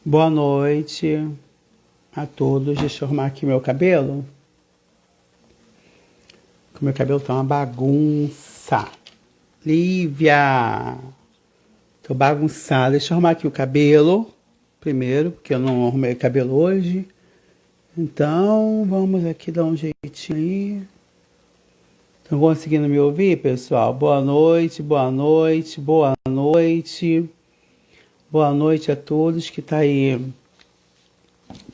Boa noite a todos. Deixa eu arrumar aqui meu cabelo. Que meu cabelo tá uma bagunça. Lívia! Tô bagunçada. Deixa eu arrumar aqui o cabelo primeiro, porque eu não arrumei o cabelo hoje. Então, vamos aqui dar um jeitinho aí. Estão conseguindo me ouvir, pessoal? Boa noite, boa noite, boa noite. Boa noite a todos que tá aí.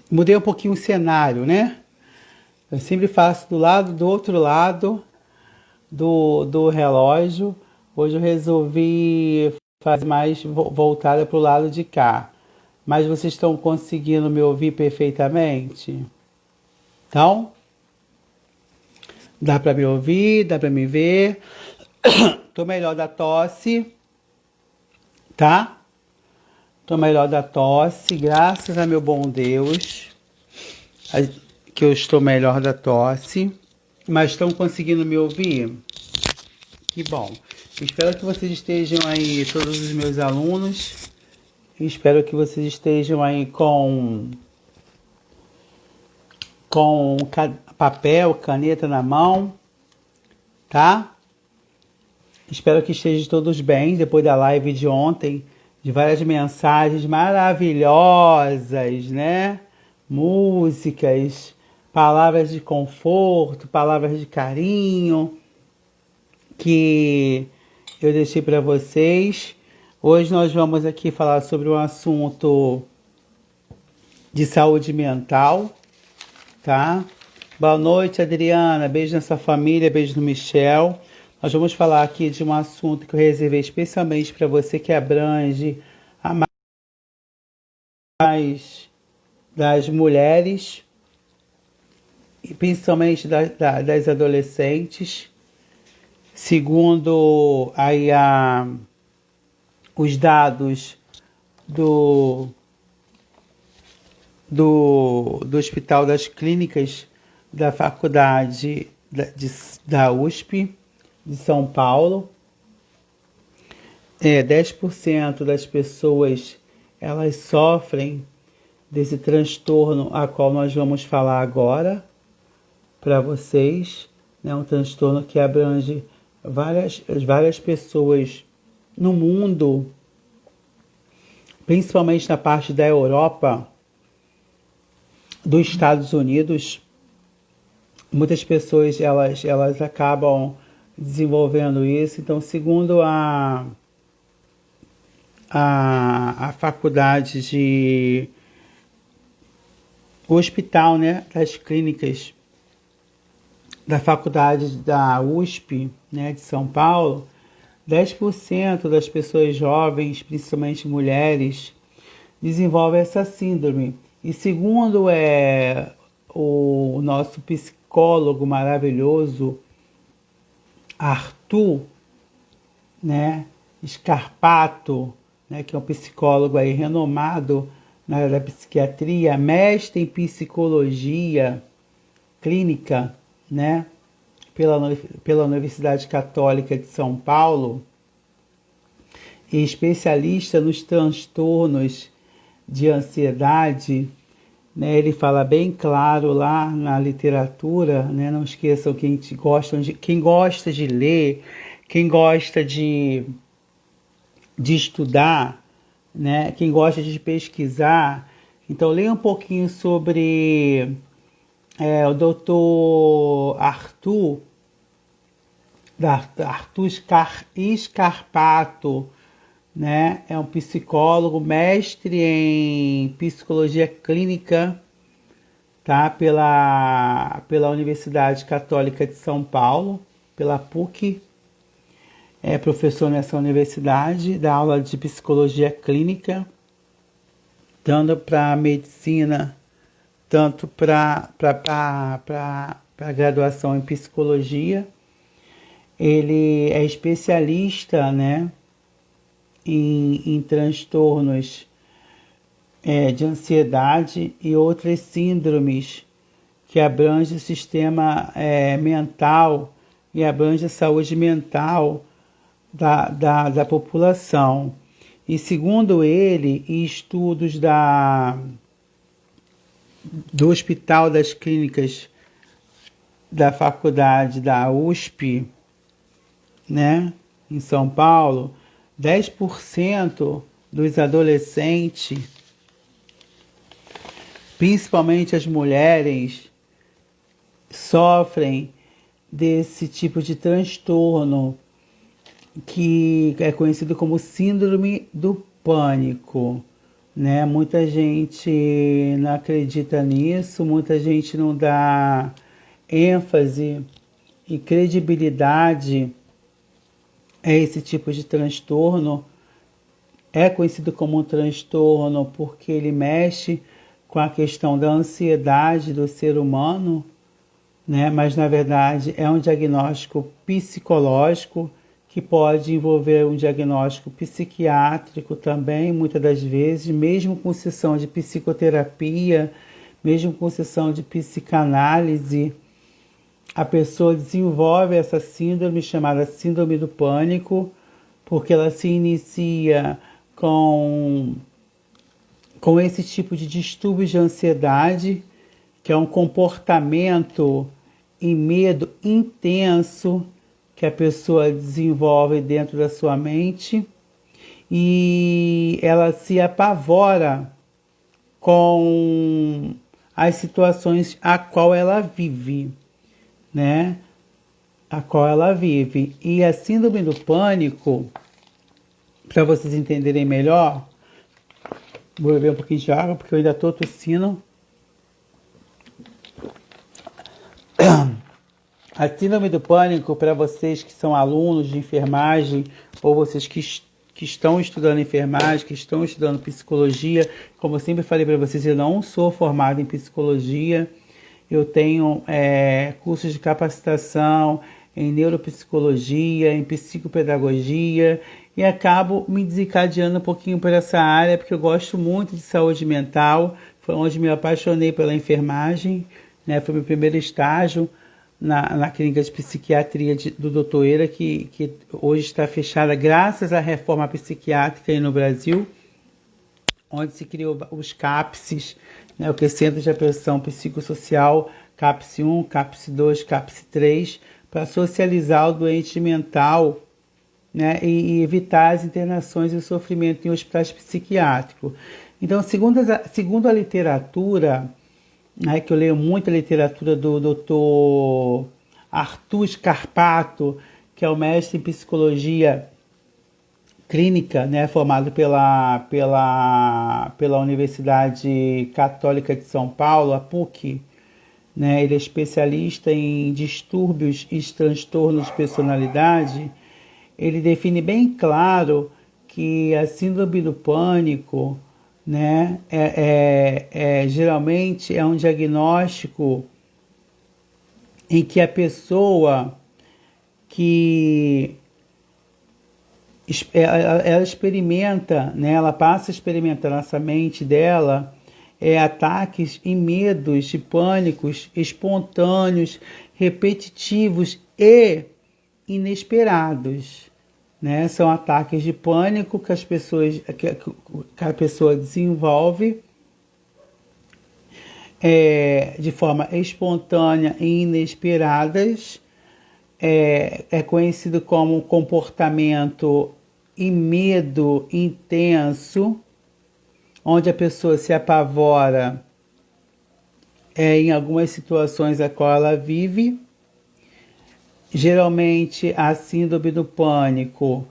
Mudei um pouquinho o cenário, né? Eu sempre faço do outro lado do relógio. Hoje eu resolvi fazer mais voltada para o lado de cá. Mas vocês estão conseguindo me ouvir perfeitamente? Então, dá para me ouvir, dá para me ver. Tô melhor da tosse, tá? Tô melhor da tosse, graças a meu bom Deus, que eu estou melhor da tosse. Mas estão conseguindo me ouvir? Que bom. Espero que vocês estejam aí, todos os meus alunos. Espero que vocês estejam aí com papel, caneta na mão, tá? Espero que estejam todos bem depois da live de ontem, de várias mensagens maravilhosas, né? Músicas, palavras de conforto, palavras de carinho que eu deixei para vocês. Hoje nós vamos aqui falar sobre um assunto de saúde mental, tá? Boa noite, Adriana. Beijo nessa família, beijo no Michel. Nós vamos falar aqui de um assunto que eu reservei especialmente para você, que abrange a mais das mulheres, e principalmente das adolescentes. Segundo aí os dados do Hospital das Clínicas da Faculdade da USP de São Paulo, 10% das pessoas elas sofrem desse transtorno a qual nós vamos falar agora para vocês, né? Um transtorno que abrange várias pessoas no mundo, principalmente na parte da Europa, dos Estados Unidos. Muitas pessoas elas acabam desenvolvendo isso. Então, segundo a faculdade o hospital, né, das clínicas da faculdade da USP, né, de São Paulo, 10% das pessoas jovens, principalmente mulheres, desenvolvem essa síndrome. E segundo o nosso psicólogo maravilhoso, Arthur, né, Scarpato, né, que é um psicólogo aí renomado na área da psiquiatria, mestre em psicologia clínica, né, pela Universidade Católica de São Paulo, e especialista nos transtornos de ansiedade, né? Ele fala bem claro lá na literatura, né? Não esqueçam, quem gosta de ler, quem gosta de estudar, né? Quem gosta de pesquisar, então leia um pouquinho sobre o doutor Arthur Scarpato, né? É um psicólogo, mestre em psicologia clínica, tá? Pela Universidade Católica de São Paulo, pela PUC. É professor nessa universidade, dá aula de psicologia clínica, tanto para medicina, tanto para graduação em psicologia. Ele é especialista, né, em transtornos de ansiedade e outras síndromes que abrangem o sistema mental e abrange a saúde mental da população. E segundo ele, e estudos do Hospital das Clínicas da Faculdade da USP, né, em São Paulo, 10% dos adolescentes, principalmente as mulheres, sofrem desse tipo de transtorno que é conhecido como síndrome do pânico, né? Muita gente não acredita nisso, muita gente não dá ênfase e credibilidade a esse tipo de transtorno. É conhecido como um transtorno porque ele mexe com a questão da ansiedade do ser humano, né? Mas na verdade é um diagnóstico psicológico que pode envolver um diagnóstico psiquiátrico também, muitas das vezes, mesmo com sessão de psicoterapia, mesmo com sessão de psicanálise, a pessoa desenvolve essa síndrome chamada síndrome do pânico, porque ela se inicia com esse tipo de distúrbio de ansiedade, que é um comportamento e medo intenso que a pessoa desenvolve dentro da sua mente, e ela se apavora com as situações a qual ela vive, né? A qual ela vive. E a síndrome do pânico, para vocês entenderem melhor, vou beber um pouquinho de água porque eu ainda estou tossindo. A síndrome do pânico, para vocês que são alunos de enfermagem, ou vocês que estão estudando enfermagem, que estão estudando psicologia, como eu sempre falei para vocês, eu não sou formado em psicologia, eu tenho cursos de capacitação em neuropsicologia, em psicopedagogia, e acabo me desencadeando um pouquinho por essa área, porque eu gosto muito de saúde mental, foi onde me apaixonei pela enfermagem, né? Foi meu primeiro estágio na clínica de psiquiatria do Dr. Eira, que hoje está fechada graças à reforma psiquiátrica aí no Brasil, onde se criou os CAPSs, né, o que é Centro de Atenção Psicossocial, CAPS 1, CAPS 2, CAPS 3, para socializar o doente mental, né, e evitar as internações e o sofrimento em hospitais psiquiátricos. Então, segundo a literatura, né, que eu leio muita literatura do Dr. Arthur Scarpato, que é o mestre em psicologia clínica, né, formado pela Universidade Católica de São Paulo, a PUC, né, ele é especialista em distúrbios e transtornos de personalidade. Ele define bem claro que a síndrome do pânico, né, geralmente é um diagnóstico em que a pessoa que ela experimenta, né, ela passa a experimentar nessa mente dela ataques e medos e pânicos espontâneos, repetitivos e inesperados. Né? São ataques de pânico que a pessoa desenvolve de forma espontânea e inesperadas. É conhecido como comportamento e medo intenso, onde a pessoa se apavora em algumas situações a qual ela vive. Geralmente, a síndrome do pânico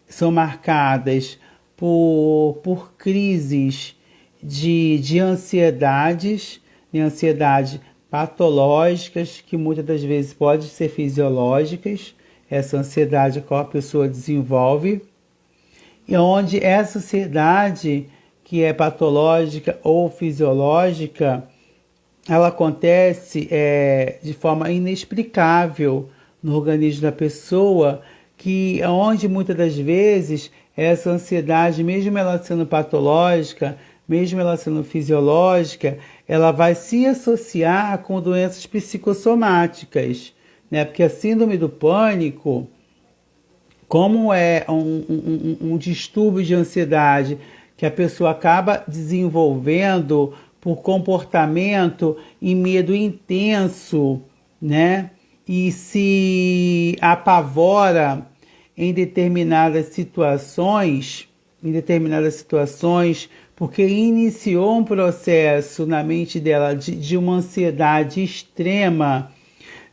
são marcadas por crises de ansiedades, patológicas, que muitas das vezes podem ser fisiológicas, essa ansiedade a qual a pessoa desenvolve, e onde essa ansiedade, que é patológica ou fisiológica, ela acontece de forma inexplicável no organismo da pessoa, que onde muitas das vezes essa ansiedade, mesmo ela sendo patológica, mesmo ela sendo fisiológica, ela vai se associar com doenças psicossomáticas, né? Porque a síndrome do pânico, como é um distúrbio de ansiedade que a pessoa acaba desenvolvendo por comportamento e medo intenso, né? E se apavora em determinadas situações, porque iniciou um processo na mente dela de uma ansiedade extrema,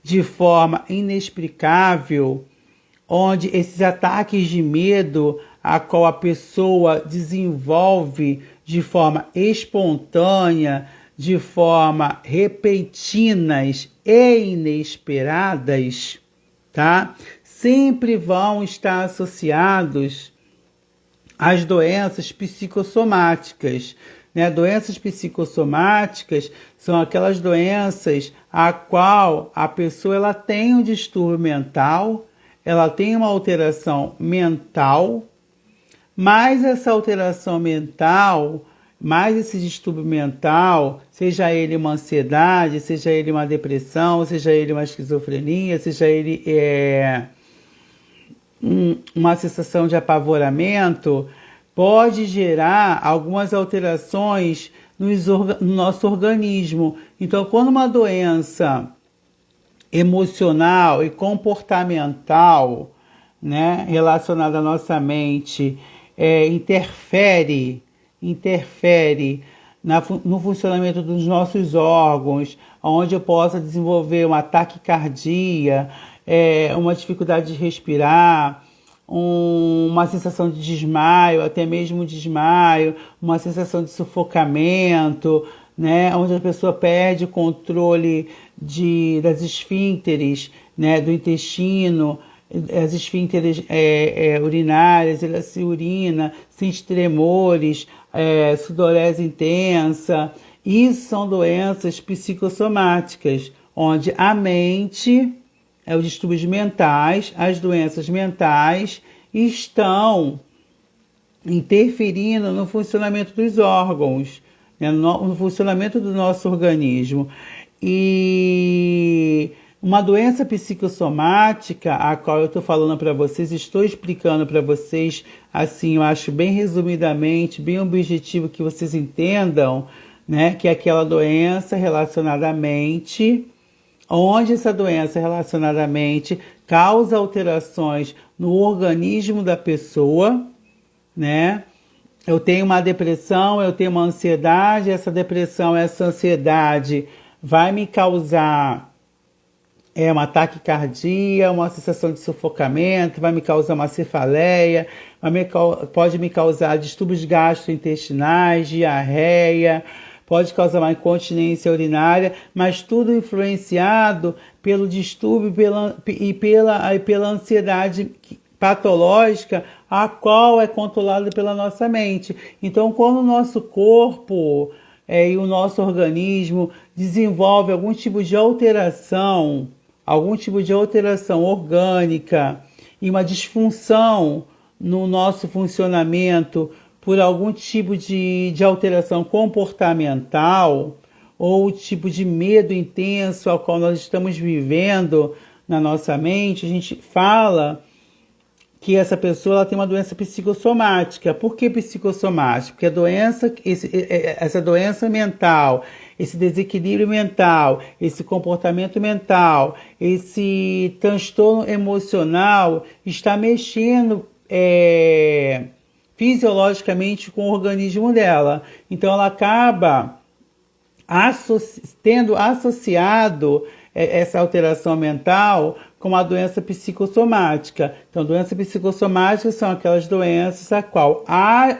de forma inexplicável, onde esses ataques de medo, a qual a pessoa desenvolve de forma espontânea, de forma repentinas e inesperadas, tá? Sempre vão estar associados às doenças psicossomáticas, né? Doenças psicossomáticas são aquelas doenças a qual a pessoa ela tem um distúrbio mental, ela tem uma alteração mental, mas essa alteração mental, mais esse distúrbio mental, seja ele uma ansiedade, seja ele uma depressão, seja ele uma esquizofrenia, seja ele uma sensação de apavoramento, pode gerar algumas alterações no nosso organismo. Então, quando uma doença emocional e comportamental, né, relacionada à nossa mente, interfere no funcionamento dos nossos órgãos, onde eu possa desenvolver uma taquicardia, uma dificuldade de respirar, uma sensação de desmaio, até mesmo desmaio, uma sensação de sufocamento, né, onde a pessoa perde o controle das esfínteres, né, do intestino, as esfínteres urinárias, ela se urina, sente tremores, sudorese intensa. Isso são doenças psicossomáticas, onde a mente, os distúrbios mentais, as doenças mentais estão interferindo no funcionamento dos órgãos, né, no funcionamento do nosso organismo. E uma doença psicossomática, a qual eu estou falando para vocês, estou explicando para vocês, assim, eu acho bem resumidamente, bem objetivo que vocês entendam, né, que é aquela doença relacionada à mente, onde essa doença relacionada à mente causa alterações no organismo da pessoa, né? Eu tenho uma depressão, eu tenho uma ansiedade, essa depressão, essa ansiedade vai me causar uma taquicardia, uma sensação de sufocamento, vai me causar uma cefaleia, pode me causar distúrbios gastrointestinais, diarreia, pode causar uma incontinência urinária, mas tudo influenciado pelo distúrbio e pela ansiedade patológica, a qual é controlada pela nossa mente. Então, quando o nosso corpo e o nosso organismo desenvolve algum tipo de alteração orgânica e uma disfunção no nosso funcionamento por algum tipo de alteração comportamental ou tipo de medo intenso ao qual nós estamos vivendo na nossa mente, a gente fala que essa pessoa ela tem uma doença psicossomática. Por que psicossomática? Porque essa doença mental, esse desequilíbrio mental, esse comportamento mental, esse transtorno emocional está mexendo fisiologicamente com o organismo dela. Então ela acaba tendo associado essa alteração mental com uma doença psicossomática. Então, doenças psicossomáticas são aquelas doenças a qual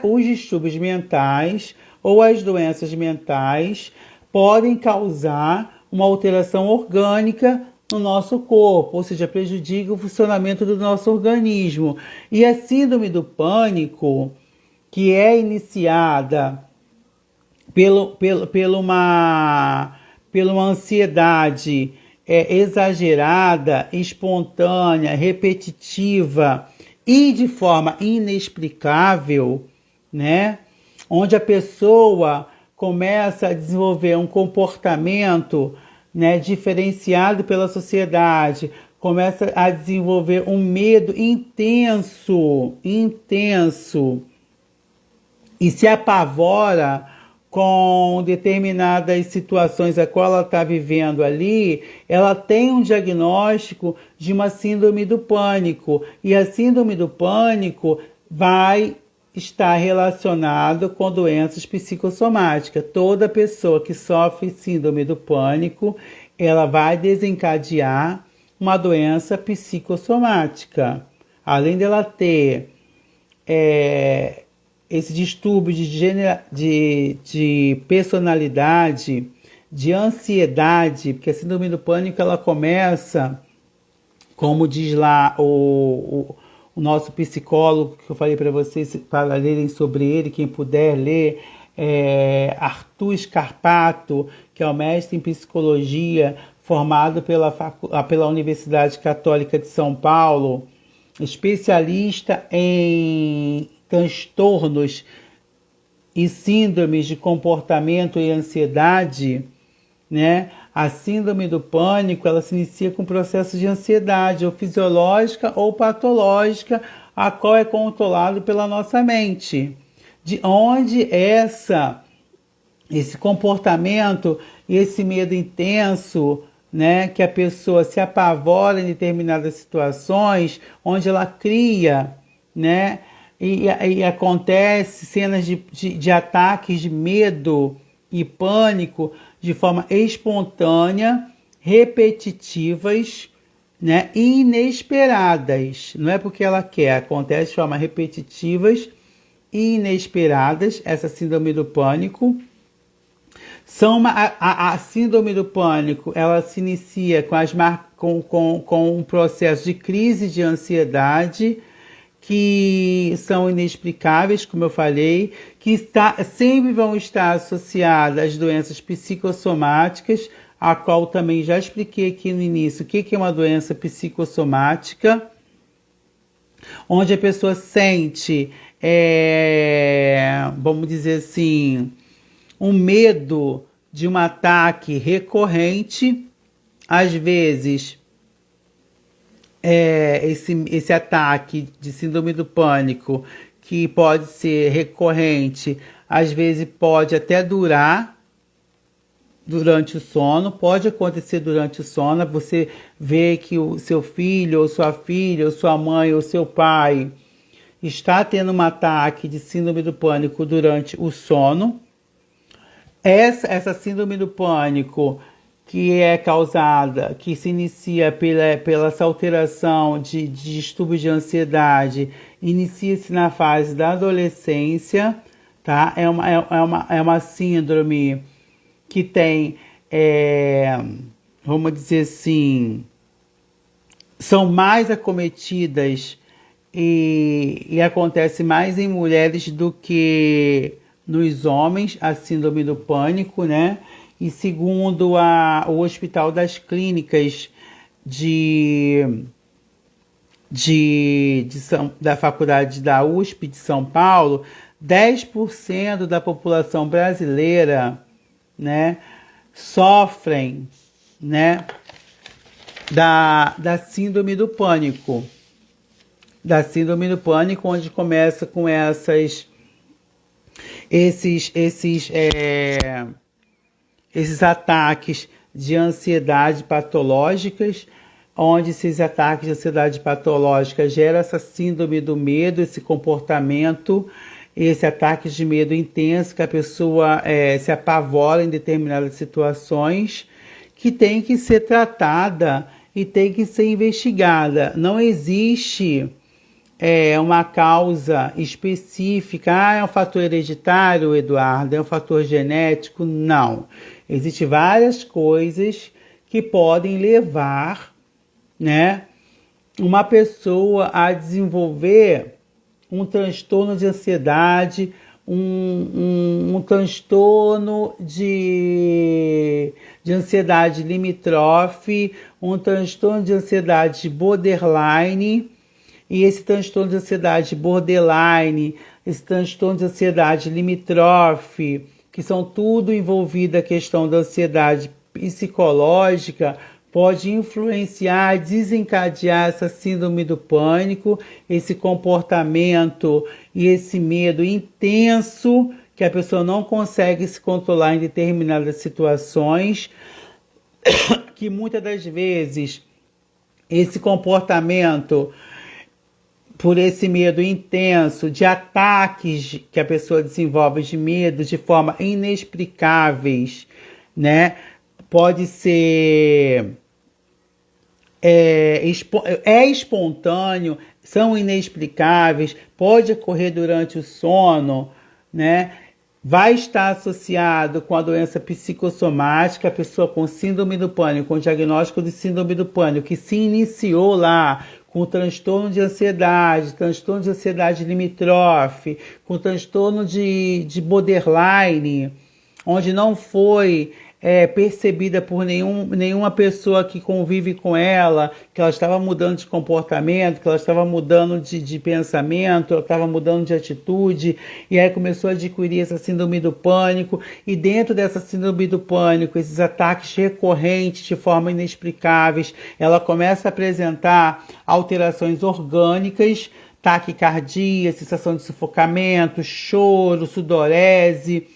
os distúrbios mentais ou as doenças mentais podem causar uma alteração orgânica no nosso corpo, ou seja, prejudica o funcionamento do nosso organismo. E a síndrome do pânico, que é iniciada pela uma ansiedade exagerada, espontânea, repetitiva e de forma inexplicável, né? Onde a pessoa começa a desenvolver um comportamento, né, diferenciado pela sociedade, começa a desenvolver um medo intenso, e se apavora com determinadas situações a qual ela está vivendo ali, ela tem um diagnóstico de uma síndrome do pânico. E a síndrome do pânico vai estar relacionado com doenças psicossomáticas. Toda pessoa que sofre síndrome do pânico, ela vai desencadear uma doença psicossomática. Além dela ter esse distúrbio de personalidade, de ansiedade, porque a síndrome do pânico ela começa, como diz lá o nosso psicólogo, que eu falei para vocês, para lerem sobre ele, quem puder ler, Arthur Scarpato, que é o mestre em psicologia, formado pela Universidade Católica de São Paulo, especialista em transtornos e síndromes de comportamento e ansiedade, né? A síndrome do pânico, ela se inicia com processo de ansiedade, ou fisiológica ou patológica, a qual é controlado pela nossa mente. De onde esse comportamento e esse medo intenso, né, que a pessoa se apavora em determinadas situações, onde ela cria, né, e acontece cenas de ataques de medo e pânico de forma espontânea, repetitivas, né, e inesperadas. Não é porque ela quer, acontece de forma repetitivas e inesperadas, essa síndrome do pânico. A síndrome do pânico, ela se inicia com um processo de crise de ansiedade, que são inexplicáveis, como eu falei, que sempre vão estar associadas às doenças psicossomáticas, a qual também já expliquei aqui no início o que é uma doença psicossomática, onde a pessoa sente, vamos dizer assim, um medo de um ataque recorrente, às vezes esse ataque de síndrome do pânico, que pode ser recorrente, às vezes pode até durar durante o sono, pode acontecer durante o sono, você vê que o seu filho, ou sua filha, ou sua mãe, ou seu pai está tendo um ataque de síndrome do pânico durante o sono. Essa síndrome do pânico, que é causada, que se inicia pela essa alteração de distúrbio de ansiedade, inicia-se na fase da adolescência, tá? É uma síndrome que tem, vamos dizer assim, são mais acometidas e acontece mais em mulheres do que nos homens, a síndrome do pânico, né? E segundo o Hospital das Clínicas da Faculdade da USP de São Paulo, 10% da população brasileira, né, sofrem, né, da síndrome do pânico. Da síndrome do pânico, onde começa com esses ataques de ansiedade patológicas, onde esses ataques de ansiedade patológica geram essa síndrome do medo, esse comportamento, esse ataque de medo intenso, que a pessoa se apavora em determinadas situações, que tem que ser tratada e tem que ser investigada. Não existe uma causa específica. É um fator hereditário, Eduardo? É um fator genético? Não. Existem várias coisas que podem levar, né, uma pessoa a desenvolver um transtorno de ansiedade, um transtorno de ansiedade limítrofe, um transtorno de ansiedade borderline. E esse transtorno de ansiedade borderline, esse transtorno de ansiedade limítrofe, que são tudo envolvido a questão da ansiedade psicológica, pode influenciar, desencadear essa síndrome do pânico, esse comportamento e esse medo intenso que a pessoa não consegue se controlar em determinadas situações, que muitas das vezes esse comportamento, por esse medo intenso, de ataques que a pessoa desenvolve de medo de forma inexplicáveis, né? Pode ser espontâneo, são inexplicáveis, pode ocorrer durante o sono, né? Vai estar associado com a doença psicossomática, a pessoa com síndrome do pânico, com diagnóstico de síndrome do pânico, que se iniciou lá com transtorno de ansiedade limítrofe, com transtorno de borderline, onde não foi percebida por nenhuma pessoa que convive com ela, que ela estava mudando de comportamento, que ela estava mudando de pensamento, ela estava mudando de atitude, e aí começou a adquirir essa síndrome do pânico, e dentro dessa síndrome do pânico, esses ataques recorrentes de forma inexplicáveis, ela começa a apresentar alterações orgânicas, taquicardia, sensação de sufocamento, choro, sudorese,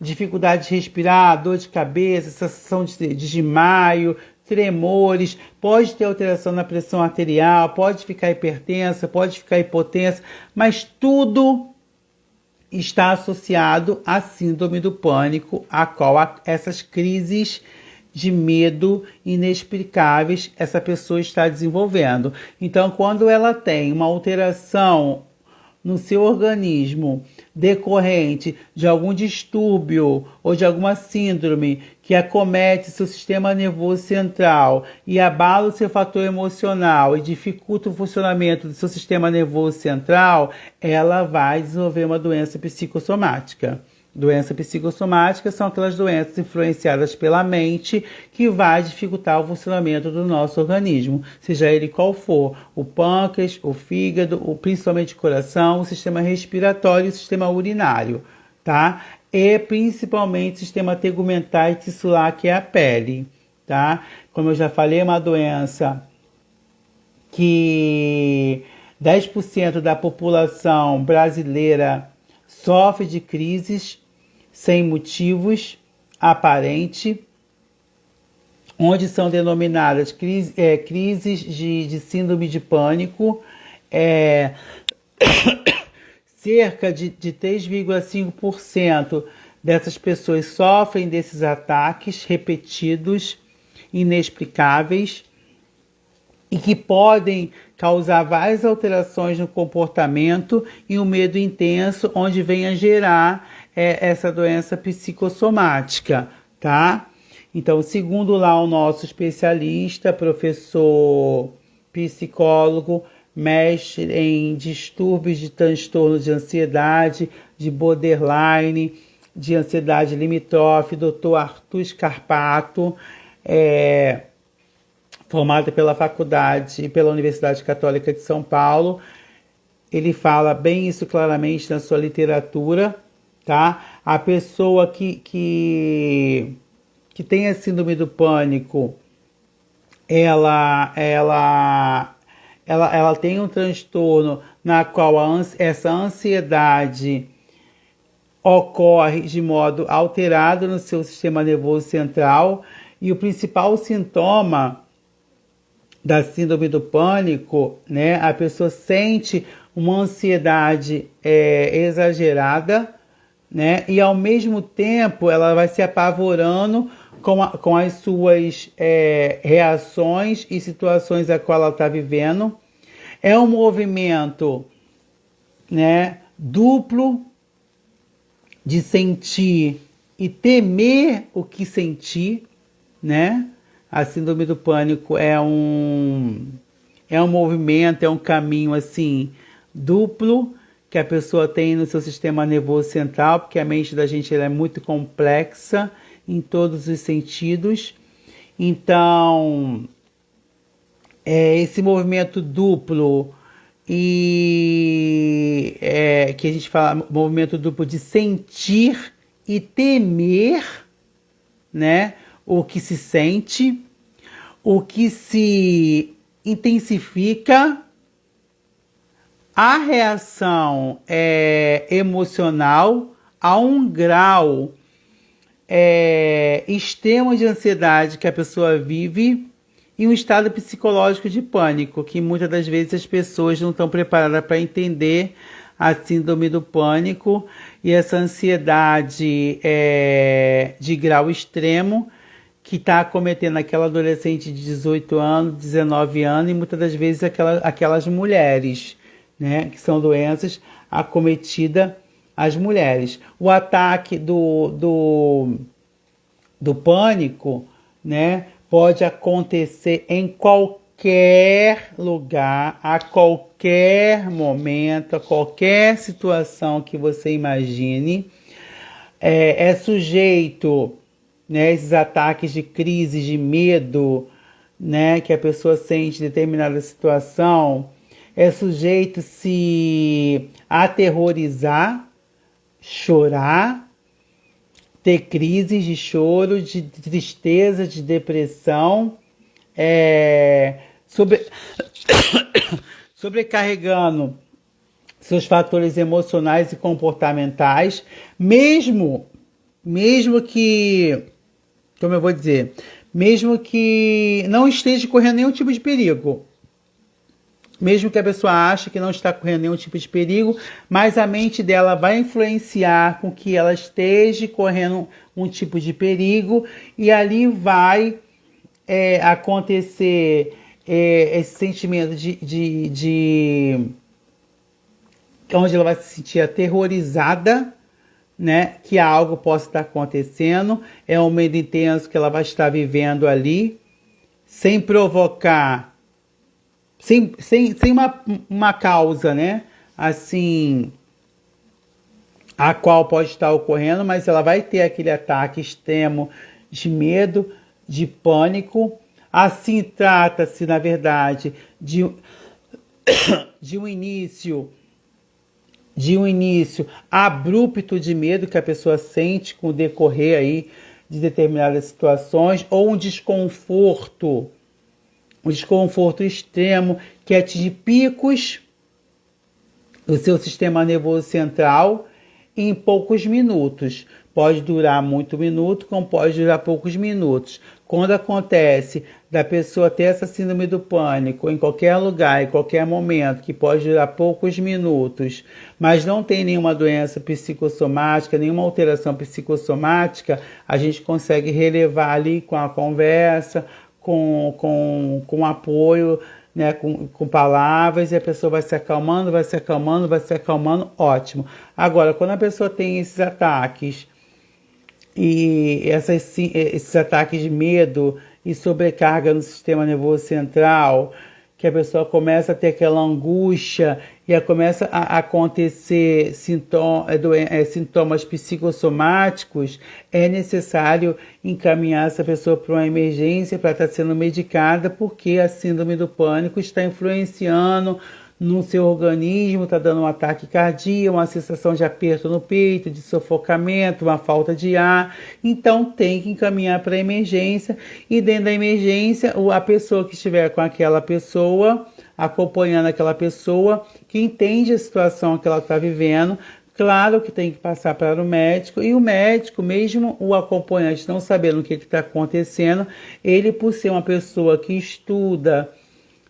dificuldade de respirar, dor de cabeça, sensação de desmaio, tremores, pode ter alteração na pressão arterial, pode ficar hipertensa, pode ficar hipotensa, mas tudo está associado à síndrome do pânico, a qual essas crises de medo inexplicáveis essa pessoa está desenvolvendo. Então, quando ela tem uma alteração no seu organismo decorrente de algum distúrbio ou de alguma síndrome que acomete seu sistema nervoso central e abala o seu fator emocional e dificulta o funcionamento do seu sistema nervoso central, ela vai desenvolver uma doença psicossomática. Doença psicossomática são aquelas doenças influenciadas pela mente que vai dificultar o funcionamento do nosso organismo, seja ele qual for, o pâncreas, o fígado, principalmente o coração, o sistema respiratório e o sistema urinário, tá? E principalmente o sistema tegumentar e tissular, que é a pele, tá? Como eu já falei, é uma doença que 10% da população brasileira sofre de crises sem motivos aparentes, onde são denominadas crises de síndrome de pânico. Cerca de 3,5% dessas pessoas sofrem desses ataques repetidos, inexplicáveis, e que podem causar várias alterações no comportamento e um medo intenso, onde vem a gerar essa doença psicossomática, tá? Então, segundo lá o nosso especialista, professor psicólogo, mestre em distúrbios de transtorno de ansiedade, de borderline, de ansiedade limítrofe, Dr. Arthur Scarpato, formado pela faculdade e pela Universidade Católica de São Paulo. Ele fala bem isso claramente na sua literatura, tá? A pessoa que tem a síndrome do pânico, ela tem um transtorno na qual essa ansiedade ocorre de modo alterado no seu sistema nervoso central, e o principal sintoma da síndrome do pânico, né, a pessoa sente uma ansiedade exagerada, né, e ao mesmo tempo ela vai se apavorando com as suas reações e situações a qual ela está vivendo. É um movimento, né, duplo de sentir e temer o que sentir, né? A síndrome do pânico é um movimento, é um caminho assim duplo que a pessoa tem no seu sistema nervoso central, porque a mente da gente ela é muito complexa em todos os sentidos. Então, esse movimento duplo e que a gente fala movimento duplo de sentir e temer, né, o que se sente, o que se intensifica a reação emocional a um grau extremo de ansiedade que a pessoa vive e um estado psicológico de pânico, que muitas das vezes as pessoas não estão preparadas para entender a síndrome do pânico e essa ansiedade de grau extremo que está acometendo aquela adolescente de 18 anos, 19 anos e muitas das vezes aquelas mulheres, né, que são doenças acometidas às mulheres. O ataque do pânico, né, pode acontecer em qualquer lugar, a qualquer momento, a qualquer situação que você imagine. É sujeito, né, esses ataques de crise, de medo, né, que a pessoa sente em determinada situação, é sujeito a se aterrorizar, chorar, ter crises de choro, de tristeza, de depressão, sobrecarregando seus fatores emocionais e comportamentais, mesmo que, como eu vou dizer, mesmo que não esteja correndo nenhum tipo de perigo. Mesmo que a pessoa ache que não está correndo nenhum tipo de perigo, mas a mente dela vai influenciar com que ela esteja correndo um tipo de perigo e ali vai acontecer esse sentimento de onde ela vai se sentir aterrorizada, né, que algo possa estar acontecendo, é um medo intenso que ela vai estar vivendo ali, sem provocar, sem uma causa, né, assim, a qual pode estar ocorrendo, mas ela vai ter aquele ataque extremo de medo, de pânico. Assim trata-se, na verdade, de um início abrupto de medo que a pessoa sente com o decorrer aí de determinadas situações, ou um desconforto extremo que atinge picos do seu sistema nervoso central em poucos minutos. Pode durar muito minuto, como pode durar poucos minutos. Quando acontece da pessoa ter essa síndrome do pânico em qualquer lugar, em qualquer momento, que pode durar poucos minutos, mas não tem nenhuma doença psicossomática, nenhuma alteração psicossomática, a gente consegue relevar ali com a conversa, com apoio, né, com palavras, e a pessoa vai se acalmando, ótimo. Agora, quando a pessoa tem esses ataques, e esses ataques de medo e sobrecarga no sistema nervoso central, que a pessoa começa a ter aquela angústia e começa a acontecer sintomas psicossomáticos, é necessário encaminhar essa pessoa para uma emergência para estar sendo medicada, porque a síndrome do pânico está influenciando no seu organismo, está dando um ataque cardíaco, uma sensação de aperto no peito, de sufocamento, uma falta de ar. Então tem que encaminhar para a emergência, e dentro da emergência, a pessoa que estiver com aquela pessoa, acompanhando aquela pessoa, que entende a situação que ela está vivendo, claro que tem que passar para o médico, e o médico, mesmo o acompanhante não sabendo o que está acontecendo, ele, por ser uma pessoa que estuda,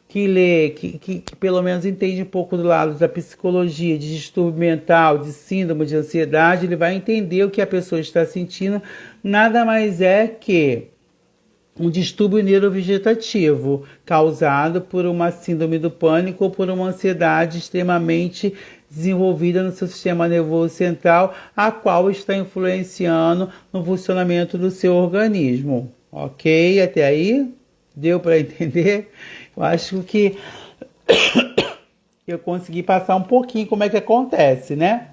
que lê, que pelo menos entende um pouco do lado da psicologia, de distúrbio mental, de síndrome de ansiedade, ele vai entender o que a pessoa está sentindo. Nada mais é que um distúrbio neurovegetativo causado por uma síndrome do pânico ou por uma ansiedade extremamente desenvolvida no seu sistema nervoso central, a qual está influenciando no funcionamento do seu organismo. Ok? Até aí? Deu para entender? Eu acho que eu consegui passar um pouquinho como é que acontece, né?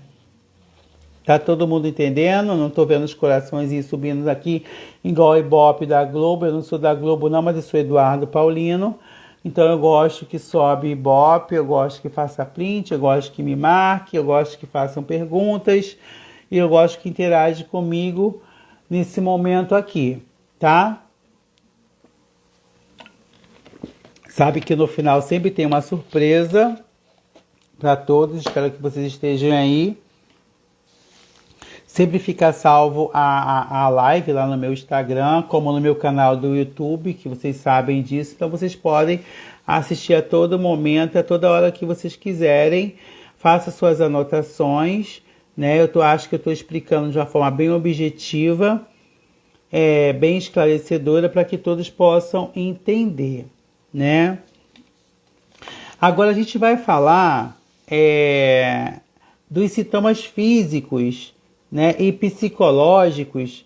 Tá todo mundo entendendo? Não tô vendo os corações subindo aqui igual o Ibope da Globo. Eu não sou da Globo não, mas eu sou Eduardo Paulino. Então eu gosto que sobe Ibope, eu gosto que faça print, eu gosto que me marque, eu gosto que façam perguntas e eu gosto que interage comigo nesse momento aqui, tá? Sabe que no final sempre tem uma surpresa para todos. Espero que vocês estejam aí. Sempre fica salvo a live lá no meu Instagram, como no meu canal do YouTube, que vocês sabem disso. Então vocês podem assistir a todo momento, a toda hora que vocês quiserem. Faça suas anotações, né? Acho que eu estou explicando de uma forma bem objetiva, bem esclarecedora, para que todos possam entender, né? Agora a gente vai falar dos sintomas físicos, né, e psicológicos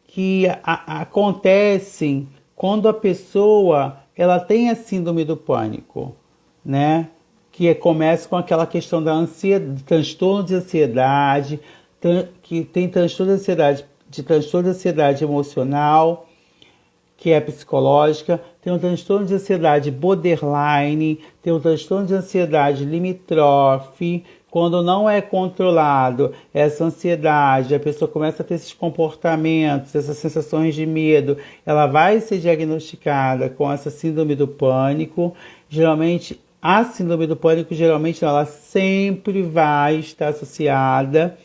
que acontecem quando a pessoa ela tem a síndrome do pânico, né? Que começa com aquela questão da ansiedade, transtorno de ansiedade, que tem transtorno de ansiedade emocional, que é psicológica, tem um transtorno de ansiedade borderline, tem um transtorno de ansiedade limítrofe. Quando não é controlado essa ansiedade, a pessoa começa a ter esses comportamentos, essas sensações de medo, ela vai ser diagnosticada com essa síndrome do pânico. Geralmente, a síndrome do pânico, ela sempre vai estar associada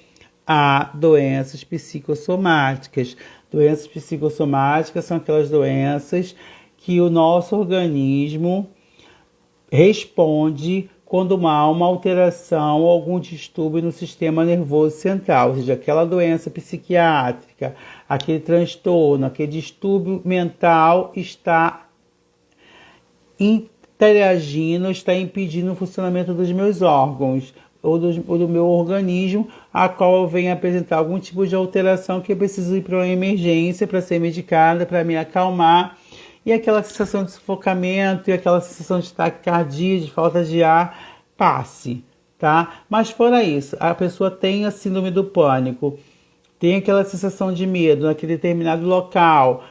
a doenças psicossomáticas. Doenças psicossomáticas são aquelas doenças que o nosso organismo responde quando há uma alteração ou algum distúrbio no sistema nervoso central, ou seja, aquela doença psiquiátrica, aquele transtorno, aquele distúrbio mental está interagindo, está impedindo o funcionamento dos meus órgãos ou do meu organismo, a qual eu venho apresentar algum tipo de alteração que eu preciso ir para uma emergência para ser medicada, para me acalmar. E aquela sensação de sufocamento e aquela sensação de taquicardia, de falta de ar, passe, tá? Mas fora isso, a pessoa tem a síndrome do pânico, tem aquela sensação de medo naquele determinado local,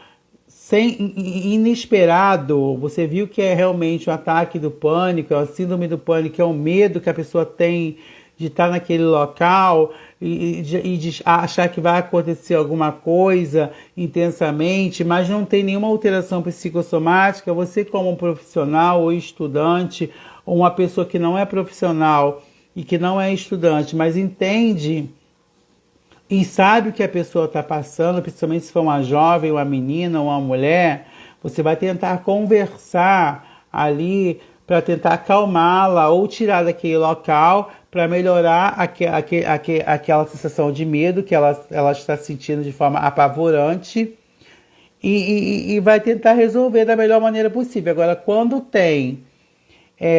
inesperado, você viu que é realmente um ataque do pânico, a síndrome do pânico é o medo que a pessoa tem de estar naquele local e de achar que vai acontecer alguma coisa intensamente, mas não tem nenhuma alteração psicossomática. Você, como um profissional ou estudante, ou uma pessoa que não é profissional e que não é estudante, mas entende e sabe o que a pessoa está passando, principalmente se for uma jovem, uma menina ou uma mulher, você vai tentar conversar ali para tentar acalmá-la ou tirar daquele local para melhorar aquela sensação de medo que ela está sentindo de forma apavorante e vai tentar resolver da melhor maneira possível. Agora, quando tem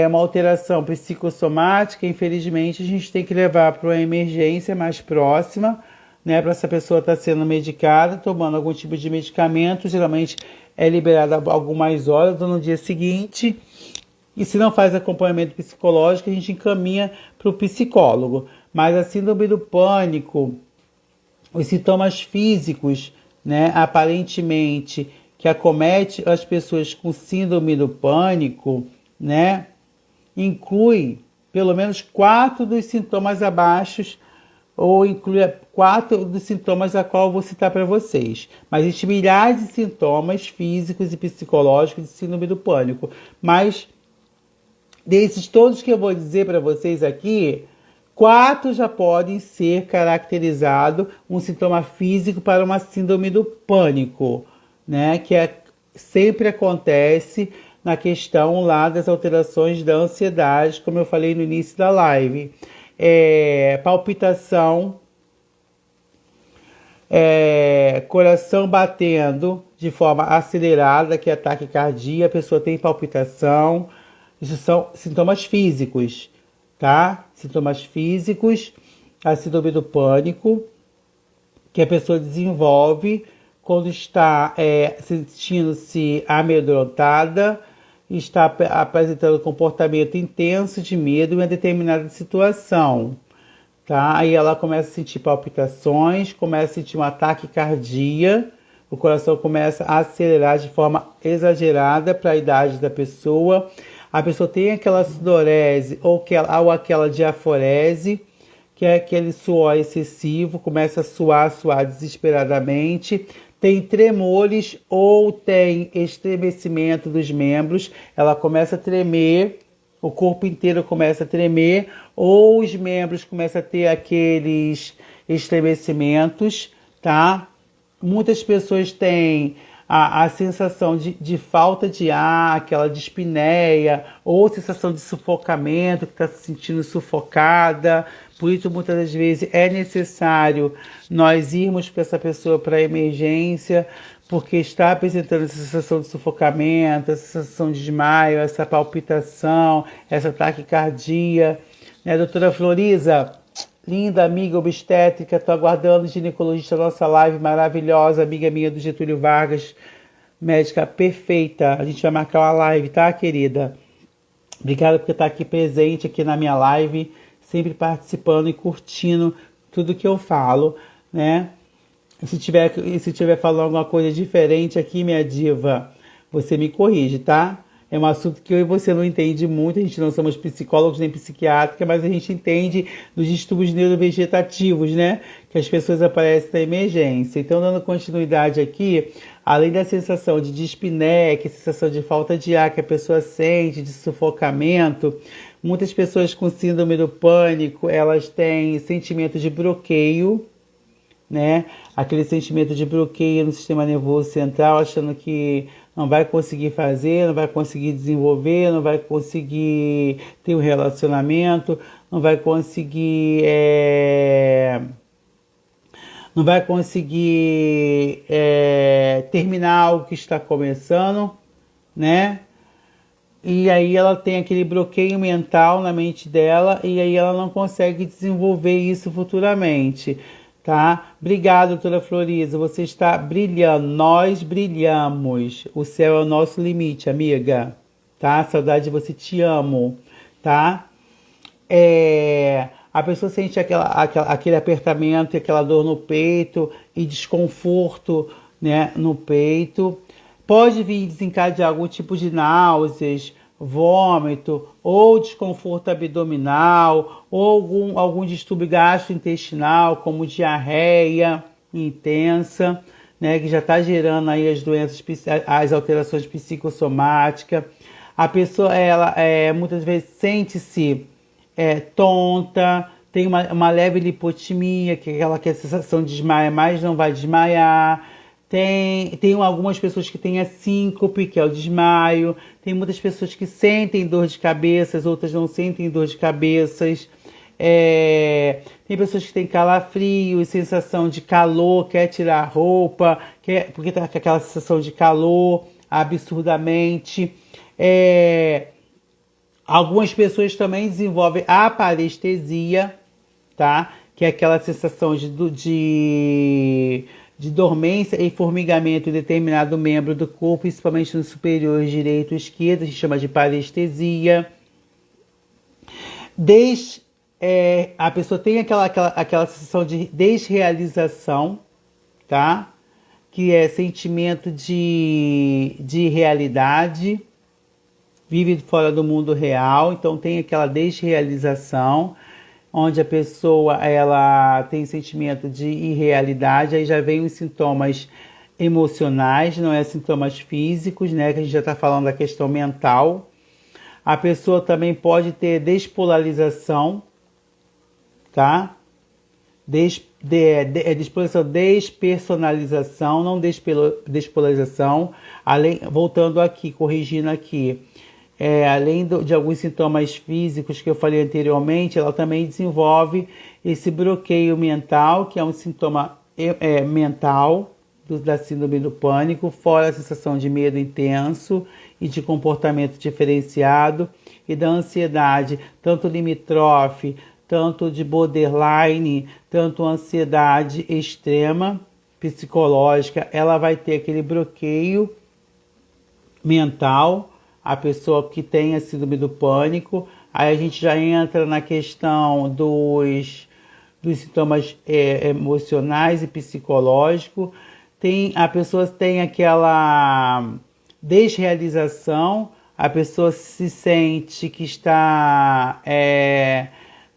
uma alteração psicossomática, infelizmente a gente tem que levar para uma emergência mais próxima, né, para essa pessoa estar sendo medicada, tomando algum tipo de medicamento, geralmente é liberada algumas horas ou no dia seguinte. E se não faz acompanhamento psicológico, a gente encaminha para o psicólogo. Mas a síndrome do pânico, os sintomas físicos, né, aparentemente, que acomete as pessoas com síndrome do pânico, né, inclui pelo menos 4 dos sintomas abaixo, ou inclui 4 dos sintomas a qual eu vou citar para vocês. Mas existem milhares de sintomas físicos e psicológicos de síndrome do pânico. Mas desses todos que eu vou dizer para vocês aqui, 4 já podem ser caracterizados um sintoma físico para uma síndrome do pânico, né? Que sempre acontece na questão lá das alterações da ansiedade, como eu falei no início da live. Palpitação, coração batendo de forma acelerada, que é taquicardia, a pessoa tem palpitação. Isso são sintomas físicos, tá? Sintomas físicos, a síndrome do pânico, que a pessoa desenvolve quando está sentindo-se amedrontada, está apresentando comportamento intenso de medo em uma determinada situação, tá? Aí ela começa a sentir palpitações, começa a sentir um ataque cardíaco, o coração começa a acelerar de forma exagerada para a idade da pessoa. A pessoa tem aquela sudorese ou aquela diaforese, que é aquele suor excessivo, começa a suar desesperadamente, tem tremores ou tem estremecimento dos membros, ela começa a tremer, o corpo inteiro começa a tremer, ou os membros começam a ter aqueles estremecimentos, tá? Muitas pessoas têm a sensação de falta de ar, aquela dispneia, ou sensação de sufocamento, que está se sentindo sufocada. Por isso, muitas das vezes, é necessário nós irmos para essa pessoa para a emergência, porque está apresentando essa sensação de sufocamento, essa sensação de desmaio, essa palpitação, essa taquicardia. Né, doutora Floriza? Linda amiga obstétrica, tô aguardando ginecologista nossa live maravilhosa, amiga minha do Getúlio Vargas, médica perfeita. A gente vai marcar uma live, tá, querida? Obrigada por estar aqui presente aqui na minha live, sempre participando e curtindo tudo que eu falo, né? Se tiver falando alguma coisa diferente aqui, minha diva, você me corrige, tá? É um assunto que eu e você não entende muito, a gente não somos psicólogos nem psiquiátricos, mas a gente entende dos distúrbios neurovegetativos, né? Que as pessoas aparecem na emergência. Então, dando continuidade aqui, além da sensação de dispneia, que é a sensação de falta de ar que a pessoa sente, de sufocamento, muitas pessoas com síndrome do pânico, elas têm sentimento de bloqueio, né? Aquele sentimento de bloqueio no sistema nervoso central, achando que não vai conseguir fazer, não vai conseguir desenvolver, não vai conseguir ter um relacionamento, não vai conseguir terminar algo que está começando, né? E aí ela tem aquele bloqueio mental na mente dela e aí ela não consegue desenvolver isso futuramente. Tá? Obrigado, doutora Floriza. Você está brilhando. Nós brilhamos. O céu é o nosso limite, amiga. Tá? Saudade de você, te amo. Tá? A pessoa sente aquele apertamento, aquela dor no peito e desconforto, né, no peito. Pode vir desencadear algum tipo de náuseas, vômito ou desconforto abdominal ou algum distúrbio gastrointestinal, como diarreia intensa, né, que já está gerando aí as doenças, as alterações psicossomáticas. A pessoa, ela muitas vezes sente-se tonta, tem uma leve lipotimia, que é aquela que a sensação de desmaia, mas não vai desmaiar. Tem algumas pessoas que têm a síncope, que é o desmaio. Tem muitas pessoas que sentem dor de cabeça, outras não sentem dor de cabeça. Tem pessoas que têm calafrio, sensação de calor, quer tirar a roupa, porque está com aquela sensação de calor absurdamente. Algumas pessoas também desenvolvem a parestesia, tá? Que é aquela sensação de dormência e formigamento em determinado membro do corpo, principalmente no superior direito e esquerdo, a gente chama de parestesia. A pessoa tem aquela sensação de desrealização, tá? Que é sentimento de realidade, vive fora do mundo real, então tem aquela desrealização, onde a pessoa ela tem sentimento de irrealidade, aí já vem os sintomas emocionais, não é sintomas físicos, né? Que a gente já está falando da questão mental. A pessoa também pode ter despolarização, tá? Despersonalização, não despolarização. Voltando aqui, corrigindo aqui. Além de alguns sintomas físicos que eu falei anteriormente, ela também desenvolve esse bloqueio mental, que é um sintoma mental da síndrome do pânico, fora a sensação de medo intenso e de comportamento diferenciado e da ansiedade, tanto limítrofe, tanto de borderline, tanto ansiedade extrema, psicológica. Ela vai ter aquele bloqueio mental, a pessoa que tem a síndrome do pânico. Aí a gente já entra na questão dos sintomas emocionais e psicológicos. A pessoa tem aquela desrealização, a pessoa se sente que está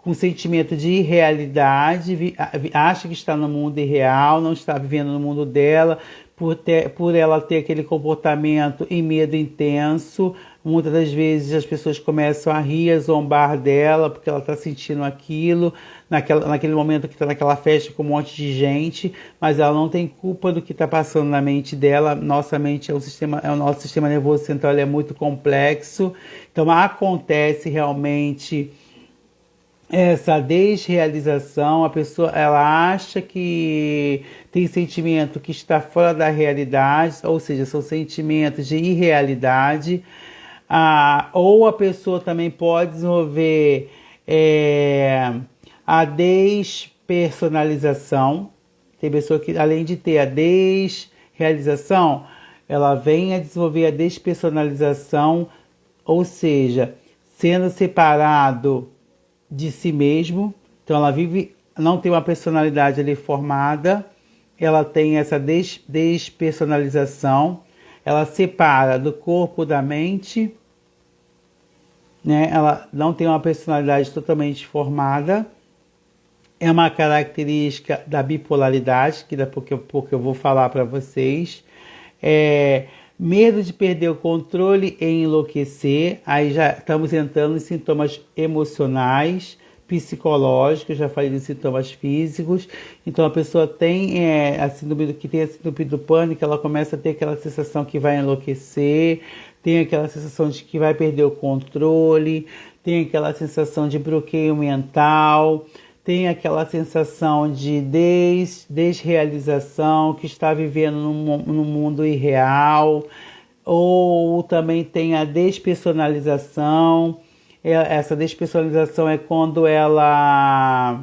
com sentimento de irrealidade, acha que está no mundo irreal, não está vivendo no mundo dela, por ela ter aquele comportamento e medo intenso. Muitas das vezes as pessoas começam a rir, a zombar dela, porque ela está sentindo aquilo, naquele momento que está naquela festa com um monte de gente, mas ela não tem culpa do que está passando na mente dela. Nossa mente o nosso sistema nervoso central, ele é muito complexo, então acontece realmente essa desrealização. A pessoa, ela acha que tem sentimento que está fora da realidade, ou seja, são sentimentos de irrealidade. Ou a pessoa também pode desenvolver a despersonalização. Tem pessoa que, além de ter a desrealização, ela vem a desenvolver a despersonalização, ou seja, sendo separado de si mesmo. Então ela vive, não tem uma personalidade ali formada, ela tem essa despersonalização, ela separa do corpo da mente, né? Ela não tem uma personalidade totalmente formada. É uma característica da bipolaridade, que daqui a pouco eu vou falar para vocês. Medo de perder o controle e enlouquecer. Aí já estamos entrando em sintomas emocionais, psicológicos, já falei de sintomas físicos. Então a pessoa tem a síndrome do pânico, ela começa a ter aquela sensação que vai enlouquecer, tem aquela sensação de que vai perder o controle, tem aquela sensação de bloqueio mental, tem aquela sensação de desrealização, que está vivendo num mundo irreal, ou também tem a despersonalização. Essa despersonalização é quando ela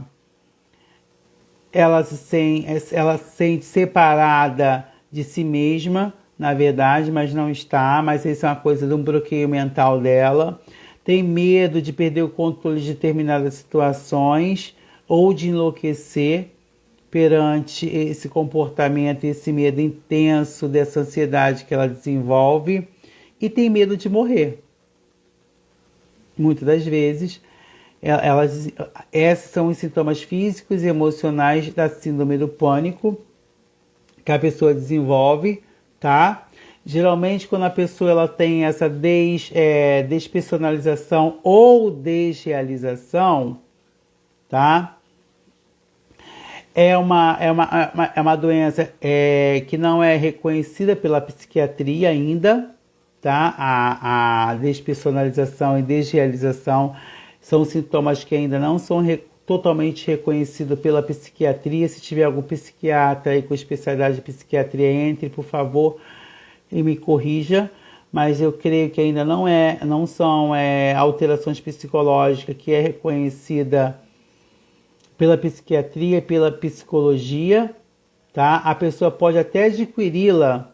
se sente separada de si mesma, na verdade, mas não está, mas isso é uma coisa de um bloqueio mental dela. Tem medo de perder o controle de determinadas situações, ou de enlouquecer perante esse comportamento, esse medo intenso dessa ansiedade que ela desenvolve, e tem medo de morrer. Muitas das vezes, esses são os sintomas físicos e emocionais da síndrome do pânico que a pessoa desenvolve, tá? Geralmente, quando a pessoa ela tem essa despersonalização ou desrealização, tá? É uma doença que não é reconhecida pela psiquiatria ainda, tá? A despersonalização e desrealização são sintomas que ainda não são totalmente reconhecidos pela psiquiatria. Se tiver algum psiquiatra aí com especialidade de psiquiatria, entre, por favor, e me corrija. Mas eu creio que ainda não são alterações psicológicas que é reconhecida pela psiquiatria e pela psicologia, tá? A pessoa pode até adquiri-la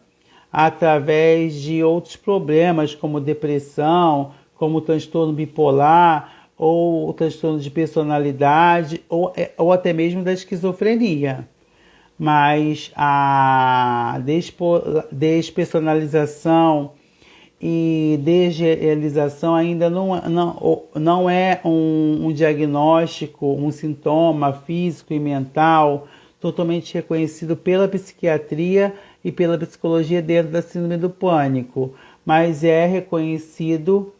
através de outros problemas, como depressão, como transtorno bipolar, ou transtorno de personalidade, ou até mesmo da esquizofrenia. Mas a despersonalização e desrealização ainda não é um diagnóstico, um sintoma físico e mental totalmente reconhecido pela psiquiatria e pela psicologia dentro da síndrome do pânico, mas é reconhecido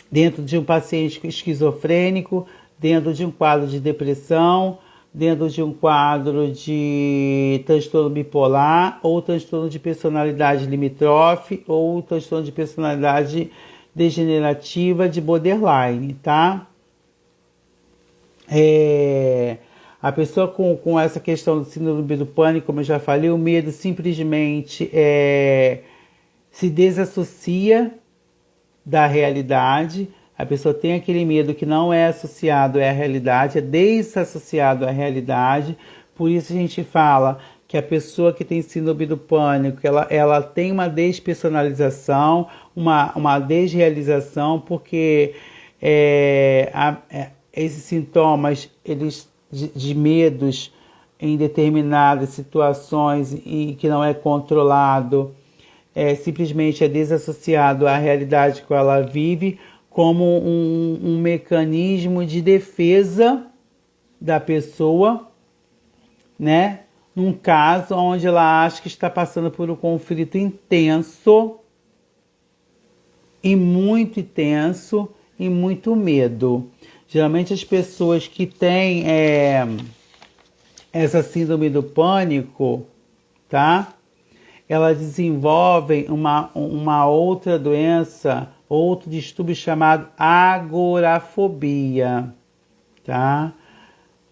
dentro de um paciente esquizofrênico, dentro de um quadro de depressão, dentro de um quadro de transtorno bipolar, ou transtorno de personalidade limítrofe, ou transtorno de personalidade degenerativa de borderline, tá? A pessoa com essa questão do síndrome do pânico, como eu já falei, o medo simplesmente se desassocia da realidade. A pessoa tem aquele medo que não é associado à realidade, é desassociado à realidade. Por isso a gente fala que a pessoa que tem síndrome do pânico, ela tem uma despersonalização, uma desrealização, porque esses sintomas de medos em determinadas situações e que não é controlado, simplesmente é desassociado à realidade que ela vive, como um mecanismo de defesa da pessoa, né? Num caso onde ela acha que está passando por um conflito intenso e muito intenso e muito medo. Geralmente as pessoas que têm essa síndrome do pânico, tá? Elas desenvolvem uma outra doença, outro distúrbio chamado agorafobia, tá?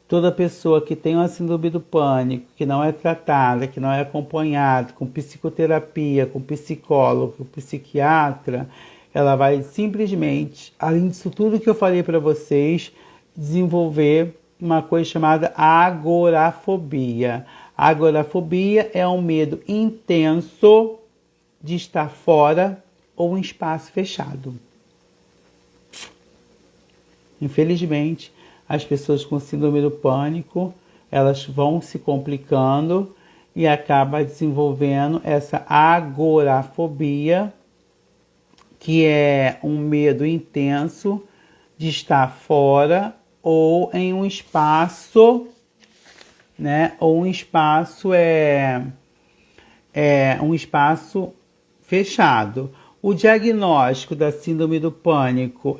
Toda pessoa que tem uma síndrome do pânico, que não é tratada, que não é acompanhada com psicoterapia, com psicólogo, com psiquiatra, ela vai simplesmente, além disso tudo que eu falei para vocês, desenvolver uma coisa chamada agorafobia. A agorafobia é um medo intenso de estar fora ou em espaço fechado. Infelizmente, as pessoas com síndrome do pânico, elas vão se complicando e acabam desenvolvendo essa agorafobia, que é um medo intenso de estar fora ou em um espaço, né? Ou um espaço um espaço fechado. O diagnóstico da síndrome do pânico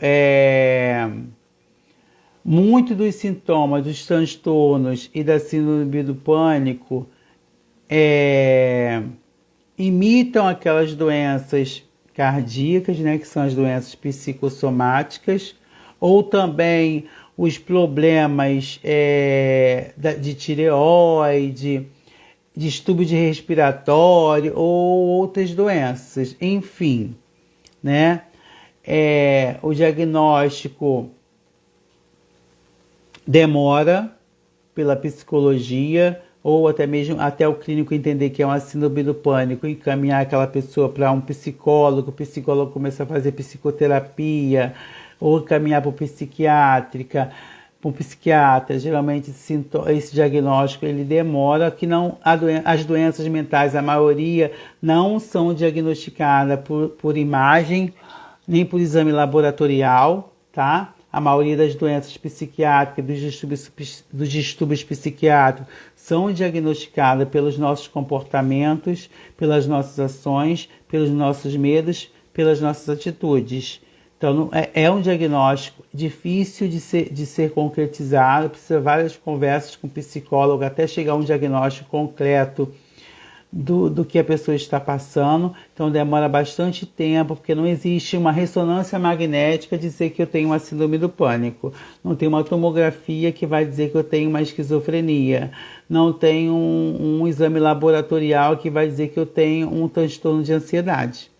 muito dos sintomas, dos transtornos e da síndrome do pânico imitam aquelas doenças cardíacas, né, que são as doenças psicossomáticas, ou também os problemas de tireoide, distúrbio de respiratório ou outras doenças, enfim, né? O diagnóstico demora pela psicologia ou até mesmo até o clínico entender que é uma síndrome do pânico e encaminhar aquela pessoa para um psicólogo, o psicólogo começa a fazer psicoterapia ou caminhar para o psiquiátrica, para um psiquiatra. Geralmente esse diagnóstico ele demora, que não as doenças mentais, a maioria não são diagnosticadas por imagem nem por exame laboratorial, tá? A maioria das doenças psiquiátricas, dos distúrbios psiquiátricos, são diagnosticadas pelos nossos comportamentos, pelas nossas ações, pelos nossos medos, pelas nossas atitudes. Então, é um diagnóstico difícil de ser concretizado, precisa de várias conversas com o psicólogo até chegar a um diagnóstico concreto do que a pessoa está passando. Então demora bastante tempo, porque não existe uma ressonância magnética dizer que eu tenho uma síndrome do pânico, não tem uma tomografia que vai dizer que eu tenho uma esquizofrenia, não tem um exame laboratorial que vai dizer que eu tenho um transtorno de ansiedade.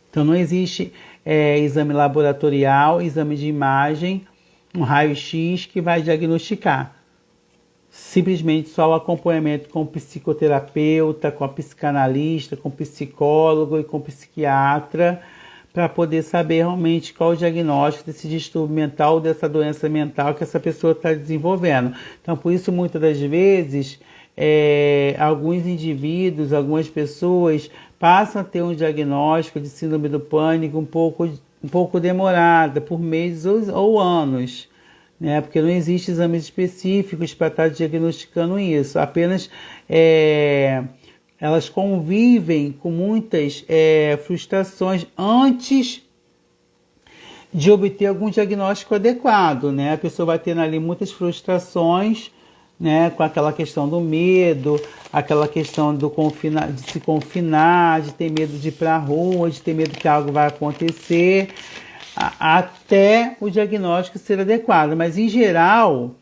Então não existe exame laboratorial, exame de imagem, um raio-x que vai diagnosticar. Simplesmente só o acompanhamento com o psicoterapeuta, com a psicanalista, com o psicólogo e com o psiquiatra, para poder saber realmente qual o diagnóstico desse distúrbio mental, dessa doença mental que essa pessoa está desenvolvendo. Então, por isso, muitas das vezes, alguns indivíduos, algumas pessoas passam a ter um diagnóstico de síndrome do pânico um pouco demorada, por meses ou anos, né? Porque não existem exames específicos para estar diagnosticando isso. Apenas elas convivem com muitas frustrações antes de obter algum diagnóstico adequado, né? A pessoa vai tendo ali muitas frustrações, né? Com aquela questão do medo, aquela questão de se confinar, de ter medo de ir para a rua, de ter medo que algo vai acontecer, até o diagnóstico ser adequado. Mas, em geral,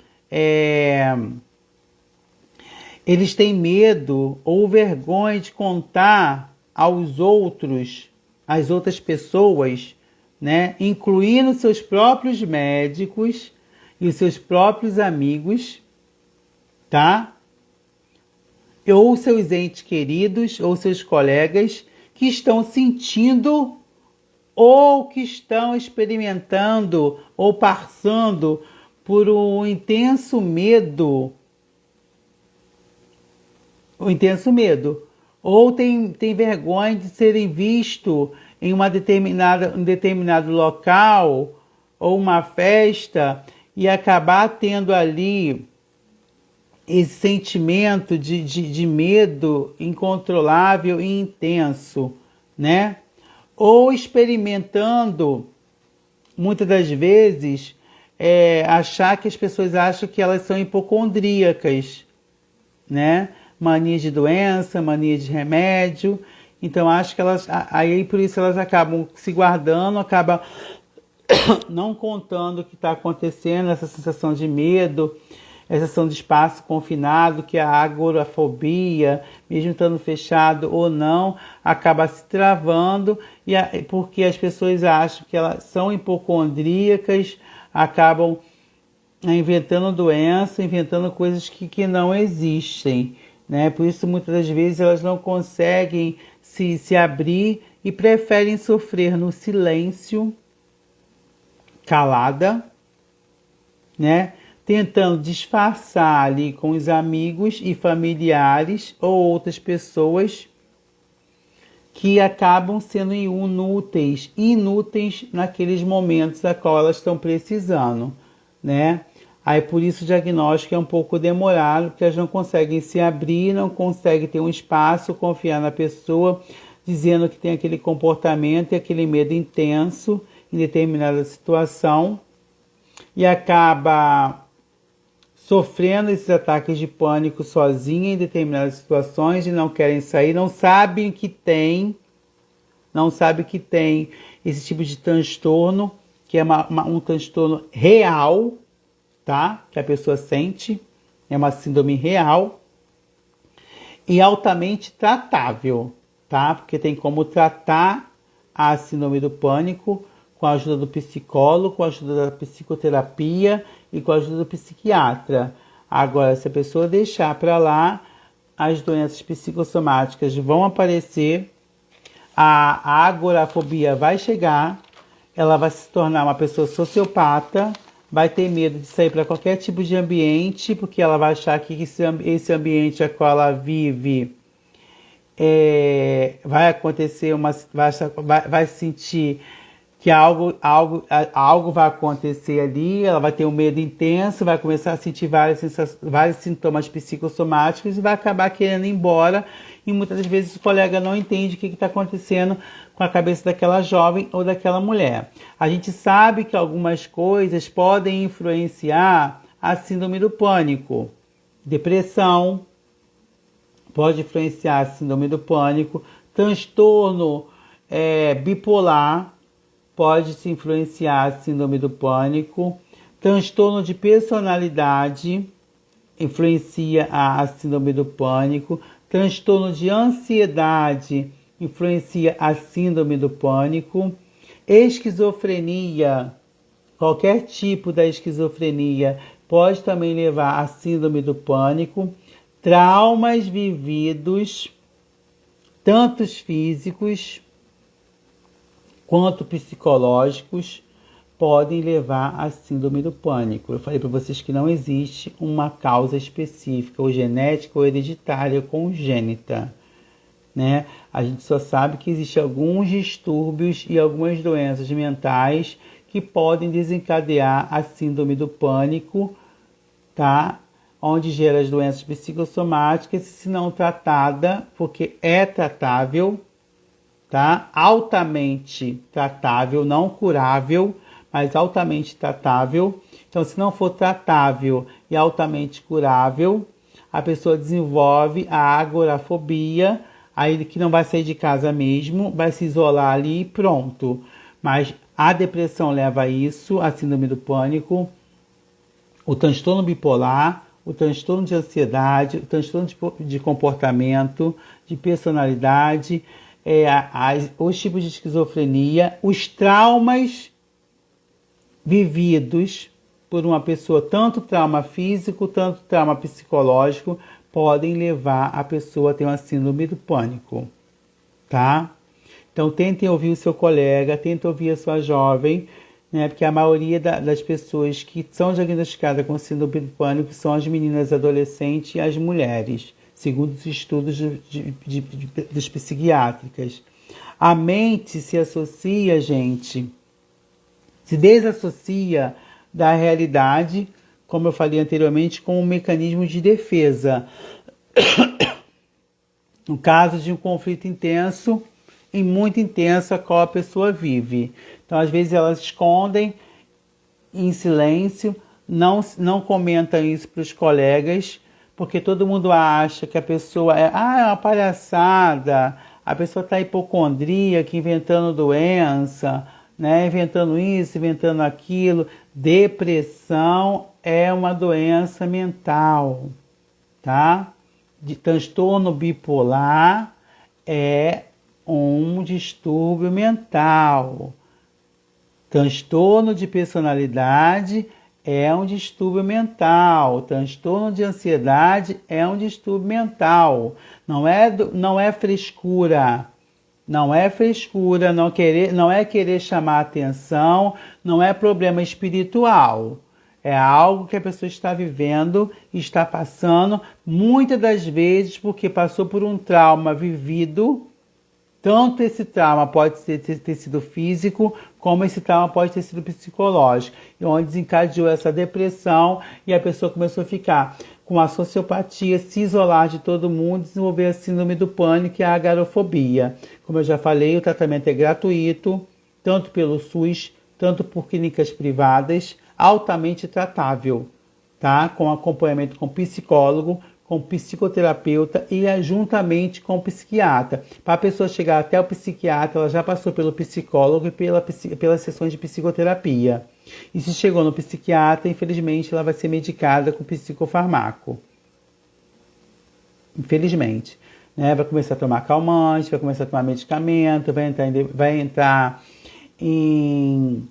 eles têm medo ou vergonha de contar aos outros, às outras pessoas, né? Incluindo seus próprios médicos e os seus próprios amigos, tá? Ou seus entes queridos, ou seus colegas que estão sentindo ou que estão experimentando ou passando por um intenso medo. Ou tem vergonha de serem vistos em um determinado local ou uma festa e acabar tendo ali esse sentimento de medo incontrolável e intenso, né? Ou experimentando, muitas das vezes, achar que as pessoas acham que elas são hipocondríacas, né? Mania de doença, mania de remédio. Então, acho que elas... Aí, por isso, elas acabam se guardando, acabam não contando o que está acontecendo, essa sensação de medo, essa sensação de espaço confinado, que é a agorafobia, mesmo estando fechado ou não, acaba se travando, porque as pessoas acham que elas são hipocondríacas, acabam inventando doença, inventando coisas que não existem, né? Por isso, muitas das vezes, elas não conseguem se abrir e preferem sofrer no silêncio, calada, né? Tentando disfarçar ali com os amigos e familiares ou outras pessoas que acabam sendo inúteis naqueles momentos a qual elas estão precisando, né? Aí por isso o diagnóstico é um pouco demorado, porque elas não conseguem se abrir, não conseguem ter um espaço, confiar na pessoa, dizendo que tem aquele comportamento e aquele medo intenso em determinada situação, e acaba sofrendo esses ataques de pânico sozinha em determinadas situações e não querem sair, não sabem que tem esse tipo de transtorno, que é um transtorno real, tá? Que a pessoa sente, é uma síndrome real e altamente tratável, tá? Porque tem como tratar a síndrome do pânico com a ajuda do psicólogo, com a ajuda da psicoterapia e com a ajuda do psiquiatra. Agora, se a pessoa deixar para lá, as doenças psicossomáticas vão aparecer, a agorafobia vai chegar, ela vai se tornar uma pessoa sociopata, vai ter medo de sair para qualquer tipo de ambiente, porque ela vai achar que esse ambiente a qual ela vive vai acontecer vai sentir que algo vai acontecer ali, ela vai ter um medo intenso, vai começar a sentir vários sintomas psicossomáticos e vai acabar querendo ir embora. E muitas das vezes o colega não entende o que está acontecendo com a cabeça daquela jovem ou daquela mulher. A gente sabe que algumas coisas podem influenciar a síndrome do pânico. Depressão pode influenciar a síndrome do pânico. Transtorno bipolar pode se influenciar a síndrome do pânico. Transtorno de personalidade influencia a síndrome do pânico. Transtorno de ansiedade influencia a síndrome do pânico. Esquizofrenia, qualquer tipo da esquizofrenia, pode também levar à síndrome do pânico. Traumas vividos, tanto físicos quanto psicológicos, podem levar à síndrome do pânico. Eu falei para vocês que não existe uma causa específica, ou genética, ou hereditária, ou congênita, né? A gente só sabe que existem alguns distúrbios e algumas doenças mentais que podem desencadear a síndrome do pânico, tá? Onde gera as doenças psicossomáticas, se não tratada, porque é tratável, tá? Altamente tratável, não curável, mas altamente tratável. Então, se não for tratável e altamente curável, a pessoa desenvolve a agorafobia, aí que não vai sair de casa mesmo, vai se isolar ali e pronto. Mas a depressão leva a isso, a síndrome do pânico, o transtorno bipolar, o transtorno de ansiedade, o transtorno de comportamento, de personalidade, os tipos de esquizofrenia, os traumas vividos por uma pessoa, tanto trauma físico, tanto trauma psicológico, podem levar a pessoa a ter uma síndrome do pânico, tá? Então, tentem ouvir o seu colega, tentem ouvir a sua jovem, né? Porque a maioria das pessoas que são diagnosticadas com síndrome do pânico são as meninas adolescentes e as mulheres, segundo os estudos dos psiquiátricas. A mente se associa, gente, se desassocia da realidade, como eu falei anteriormente, com um mecanismo de defesa. No caso de um conflito intenso e muito intenso a qual a pessoa vive. Então, às vezes, elas escondem em silêncio, não comentam isso para os colegas, porque todo mundo acha que a pessoa é uma palhaçada, a pessoa está hipocondríaca, inventando doença, né? Inventando isso, inventando aquilo. Depressão é uma doença mental, tá? De transtorno bipolar é um distúrbio mental. Transtorno de personalidade é um distúrbio mental. Transtorno de ansiedade é um distúrbio mental. Não é frescura. Não é frescura, não é querer chamar atenção, não é problema espiritual. É algo que a pessoa está vivendo, está passando, muitas das vezes porque passou por um trauma vivido. Tanto esse trauma pode ter sido físico, como esse trauma pode ter sido psicológico. E onde desencadeou essa depressão e a pessoa começou a ficar com a sociopatia, se isolar de todo mundo, desenvolver a síndrome do pânico e a agorafobia. Como eu já falei, o tratamento é gratuito, tanto pelo SUS, tanto por clínicas privadas, altamente tratável, tá? Com acompanhamento com psicólogo, com psicoterapeuta e juntamente com o psiquiatra. Para a pessoa chegar até o psiquiatra, ela já passou pelo psicólogo e pelas sessões de psicoterapia. E se chegou no psiquiatra, infelizmente, ela vai ser medicada com psicofármaco. Infelizmente. Né? Vai começar a tomar calmante, vai começar a tomar medicamento, vai entrar em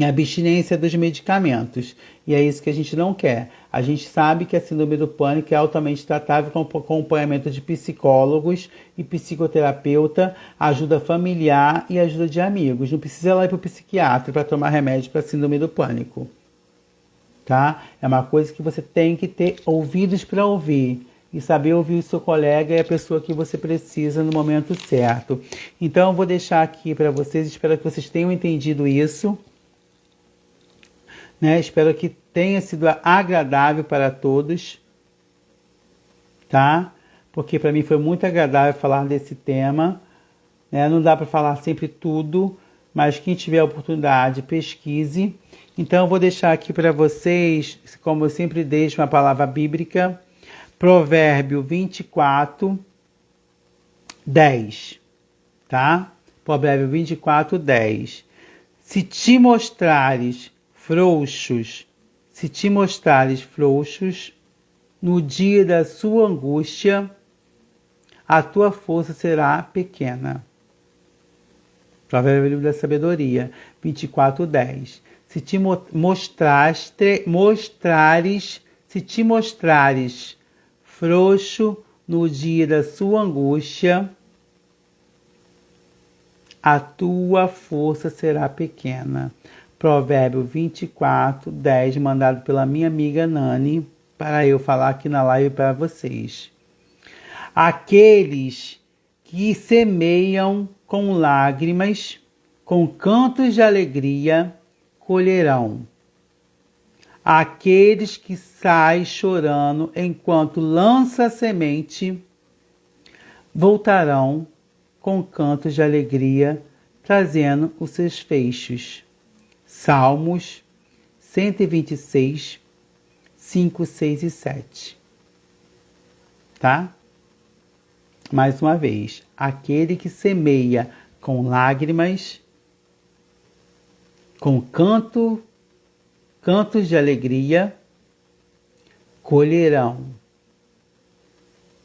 abstinência dos medicamentos. E é isso que a gente não quer. A gente sabe que a síndrome do pânico é altamente tratável com acompanhamento de psicólogos e psicoterapeuta, ajuda familiar e ajuda de amigos. Não precisa ir lá para o psiquiatra para tomar remédio para a síndrome do pânico. Tá? É uma coisa que você tem que ter ouvidos para ouvir. E saber ouvir o seu colega e a pessoa que você precisa no momento certo. Então eu vou deixar aqui para vocês, espero que vocês tenham entendido isso. Né? Espero que tenha sido agradável para todos, tá? Porque para mim foi muito agradável falar desse tema, né? Não dá para falar sempre tudo, mas quem tiver a oportunidade, pesquise. Então eu vou deixar aqui para vocês, como eu sempre deixo, uma palavra bíblica, Provérbio 24, 10, tá? Provérbio 24, 10. Se te mostrares frouxos, no dia da sua angústia, a tua força será pequena. Provérbio da Sabedoria, 24:10. Se te mostrares frouxo no dia da sua angústia, a tua força será pequena. Provérbio 24:10, mandado pela minha amiga Nani, para eu falar aqui na live para vocês. Aqueles que semeiam com lágrimas, com cantos de alegria, colherão. Aqueles que saem chorando enquanto lança a semente, voltarão com cantos de alegria, trazendo os seus feixes. Salmos 126, 5, 6 e 7. Tá? Mais uma vez. Aquele que semeia com lágrimas, com cantos de alegria, colherão.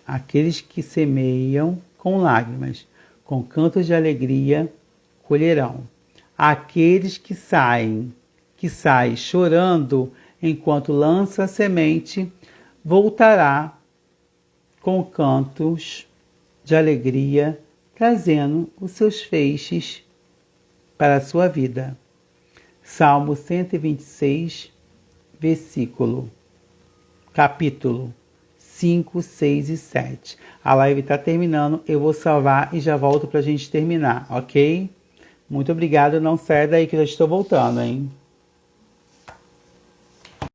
Aqueles que semeiam com lágrimas, com cantos de alegria, colherão. Aqueles que saem chorando enquanto lança a semente, voltará com cantos de alegria, trazendo os seus feixes para a sua vida. Salmo 126, capítulo 5, 6 e 7. A live tá terminando, eu vou salvar e já volto pra gente terminar, ok? Muito obrigado, não saia daí que eu já estou voltando, hein?